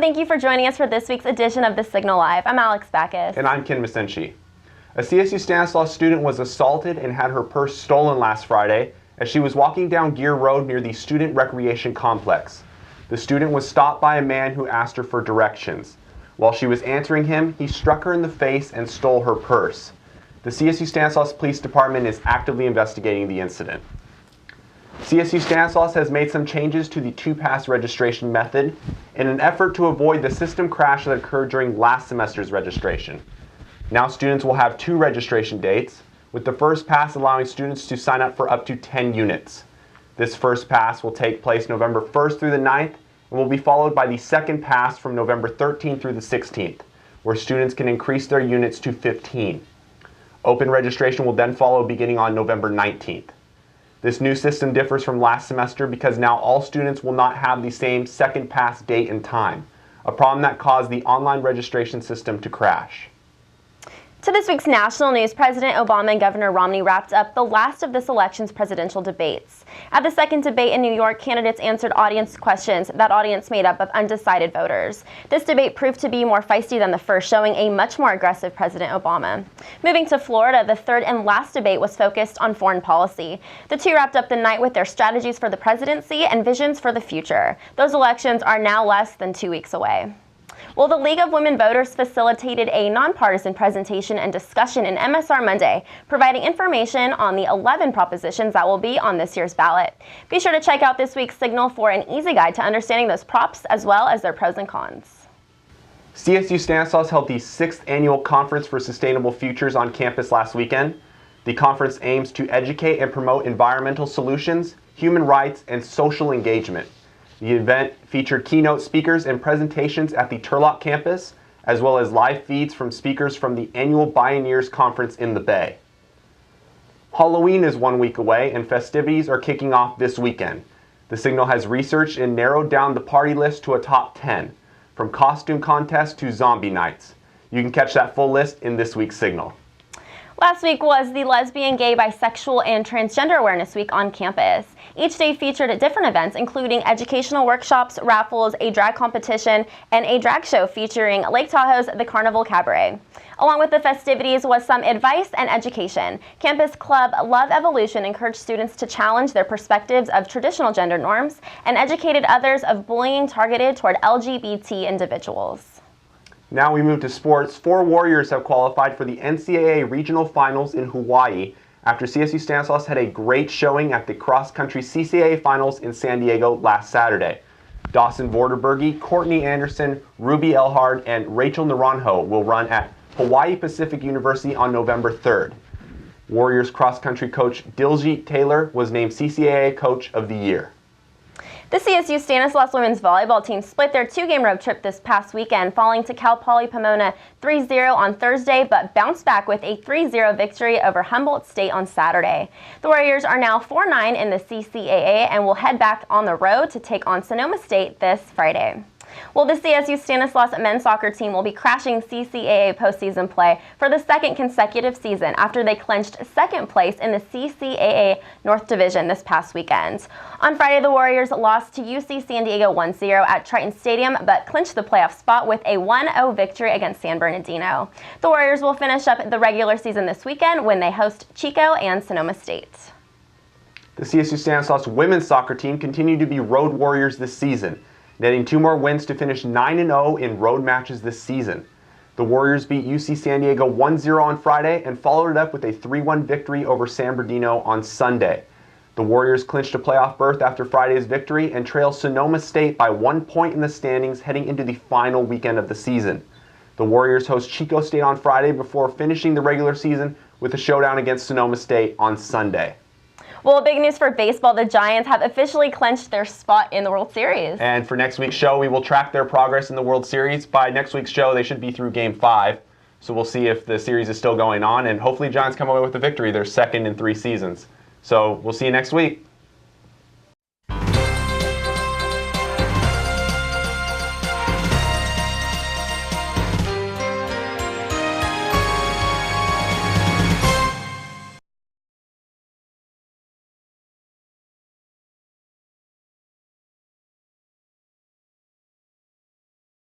thank you for joining us for this week's edition of The Signal Live. I'm Alex Backus. And I'm Ken Masenchi. A CSU Stanislaus student was assaulted and had her purse stolen last Friday as she was walking down Gear Road near the Student Recreation Complex. The student was stopped by a man who asked her for directions. While she was answering him, he struck her in the face and stole her purse. The CSU Stanislaus Police Department is actively investigating the incident. CSU Stanislaus has made some changes to the 2-pass registration method in an effort to avoid the system crash that occurred during last semester's registration. Now students will have 2 registration dates, with the first pass allowing students to sign up for up to 10 units. This first pass will take place November 1st through the 9th and will be followed by the second pass from November 13th through the 16th, where students can increase their units to 15. Open registration will then follow beginning on November 19th. This new system differs from last semester because now all students will not have the same second pass date and time, a problem that caused the online registration system to crash. To this week's national news, President Obama and Governor Romney wrapped up the last of this election's presidential debates. At the second debate in New York, candidates answered audience questions, that audience made up of undecided voters. This debate proved to be more feisty than the first, showing a much more aggressive President Obama. Moving to Florida, the third and last debate was focused on foreign policy. The two wrapped up the night with their strategies for the presidency and visions for the future. Those elections are now less than 2 weeks away. Well, the League of Women Voters facilitated a nonpartisan presentation and discussion in MSR Monday, providing information on the 11 propositions that will be on this year's ballot. Be sure to check out this week's Signal for an easy guide to understanding those props as well as their pros and cons. CSU Stanislaus held the 6th Annual Conference for Sustainable Futures on campus last weekend. The conference aims to educate and promote environmental solutions, human rights, and social engagement. The event featured keynote speakers and presentations at the Turlock campus, as well as live feeds from speakers from the annual Bioneers Conference in the Bay. Halloween is 1 week away, and festivities are kicking off this weekend. The Signal has researched and narrowed down the party list to a top 10, from costume contests to zombie nights. You can catch that full list in this week's Signal. Last week was the Lesbian, Gay, Bisexual, and Transgender Awareness Week on campus. Each day featured different events, including educational workshops, raffles, a drag competition, and a drag show featuring Lake Tahoe's The Carnival Cabaret. Along with the festivities was some advice and education. Campus Club Love Evolution encouraged students to challenge their perspectives of traditional gender norms and educated others of bullying targeted toward LGBT individuals. Now we move to sports. 4 Warriors have qualified for the NCAA Regional Finals in Hawaii after CSU Stanislaus had a great showing at the cross-country CCAA Finals in San Diego last Saturday. Dawson Vorderbergy, Courtney Anderson, Ruby Elhard, and Rachel Naranjo will run at Hawaii Pacific University on November 3rd. Warriors cross-country coach Diljit Taylor was named CCAA Coach of the Year. The CSU Stanislaus women's volleyball team split their 2-game road trip this past weekend, falling to Cal Poly Pomona 3-0 on Thursday, but bounced back with a 3-0 victory over Humboldt State on Saturday. The Warriors are now 4-9 in the CCAA and will head back on the road to take on Sonoma State this Friday. Well, the CSU Stanislaus men's soccer team will be crashing CCAA postseason play for the 2nd consecutive season after they clinched 2nd place in the CCAA North Division this past weekend. On Friday, the Warriors lost to UC San Diego 1-0 at Triton Stadium, but clinched the playoff spot with a 1-0 victory against San Bernardino. The Warriors will finish up the regular season this weekend when they host Chico and Sonoma State. The CSU Stanislaus women's soccer team continued to be road warriors this season, netting 2 more wins to finish 9-0 in road matches this season. The Warriors beat UC San Diego 1-0 on Friday and followed it up with a 3-1 victory over San Bernardino on Sunday. The Warriors clinched a playoff berth after Friday's victory and trail Sonoma State by 1 point in the standings heading into the final weekend of the season. The Warriors host Chico State on Friday before finishing the regular season with a showdown against Sonoma State on Sunday. Well, big news for baseball. The Giants have officially clinched their spot in the World Series. And for next week's show, we will track their progress in the World Series. By next week's show, they should be through Game 5. So we'll see if the series is still going on. And hopefully Giants come away with a victory. They're 2nd in 3 seasons. So we'll see you next week.